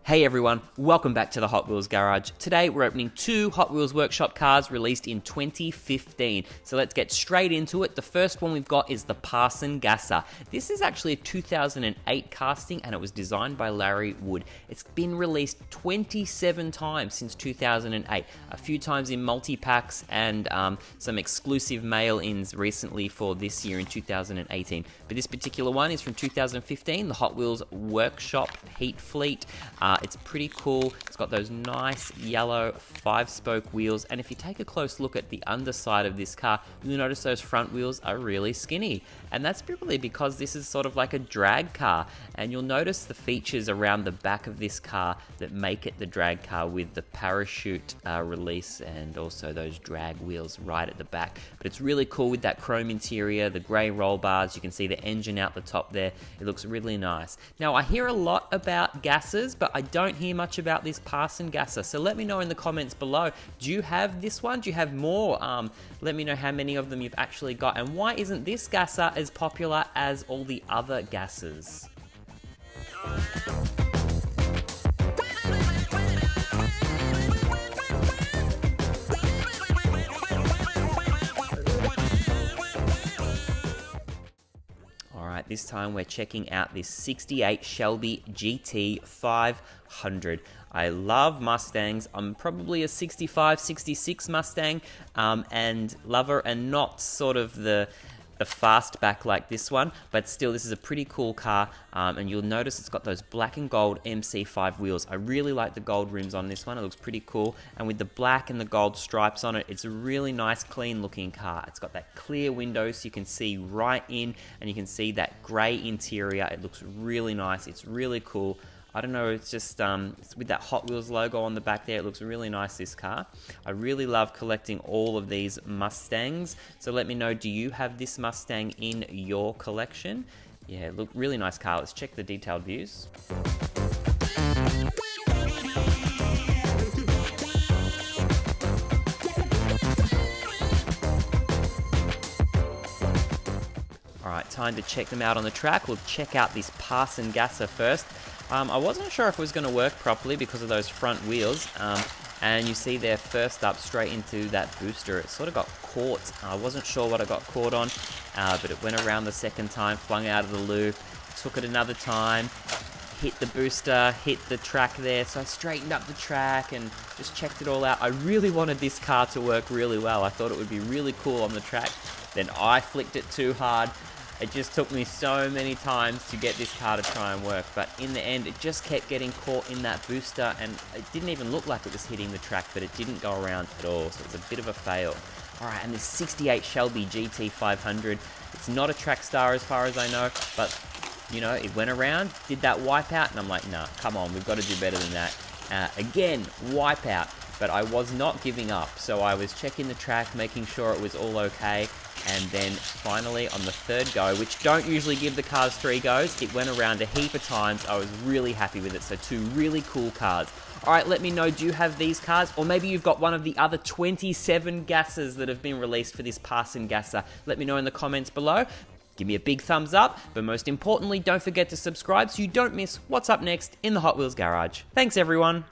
Hey everyone, welcome back to the Hot Wheels Garage. Today we're opening two Hot Wheels Workshop cars released in 2015. So let's get straight into it. The first one we've got is the Parson Gasser. This is actually a 2008 casting and it was designed by Larry Wood. It's been released 27 times since 2008, a few times in multi-packs and some exclusive mail-ins recently for this year in 2018. But this particular one is from 2015, the Hot Wheels Workshop Heat Fleet. It's pretty cool. It's got those nice yellow 5-spoke wheels, and if you take a close look at the underside of this car, you'll notice those front wheels are really skinny, and that's purely because this is sort of like a drag car, and you'll notice the features around the back of this car that make it the drag car with the parachute release and also those drag wheels right at the back. But it's really cool with that chrome interior, the grey roll bars. You can see the engine out the top there. It looks really nice. Now I hear a lot about gassers, but I don't hear much about this Parson Gasser, so let me know in the comments below. Do you have this one? Do you have more? Let me know how many of them you've actually got, and why isn't this gasser as popular as all the other gassers? Alright, this time we're checking out this 68 Shelby GT500. I love Mustangs. I'm probably a 65, 66 Mustang and lover, and not sort of the fastback like this one, but still this is a pretty cool car, and you'll notice it's got those black and gold MC5 wheels. I really like the gold rims on this one. It looks pretty cool, and with the black and the gold stripes on it, it's a really nice clean looking car. It's got that clear window so you can see right in, and you can see that grey interior. It looks really nice. It's really cool. I don't know, it's just it's with that Hot Wheels logo on the back there. It looks really nice, this car. I really love collecting all of these Mustangs. So let me know, do you have this Mustang in your collection? Yeah, look, really nice car. Let's check the detailed views. Alright, time to check them out on the track. We'll check out this Parson Gasser first. I wasn't sure if it was going to work properly because of those front wheels, and you see there first up straight into that booster, it sort of got caught. I wasn't sure what I got caught on, but it went around the second time, flung out of the loop, took it another time, hit the booster, hit the track there, so I straightened up the track and just checked it all out. I really wanted this car to work really well. I thought it would be really cool on the track. Then I flicked it too hard. It just took me so many times to get this car to try and work, but in the end it just kept getting caught in that booster, and it didn't even look like it was hitting the track, but it didn't go around at all, so it's a bit of a fail. Alright, and this 68 Shelby GT500, it's not a track star as far as I know, but you know, it went around, did that wipeout, and I'm like, nah, come on, we've got to do better than that. Again, wipeout, but I was not giving up, so I was checking the track, making sure it was all okay. And then finally on the third go, which don't usually give the cars 3 goes, it went around a heap of times. I was really happy with it. So 2 really cool cars. All right, let me know, do you have these cars? Or maybe you've got one of the other 27 gassers that have been released for this Parson Gasser. Let me know in the comments below. Give me a big thumbs up, but most importantly, don't forget to subscribe so you don't miss what's up next in the Hot Wheels Garage. Thanks everyone.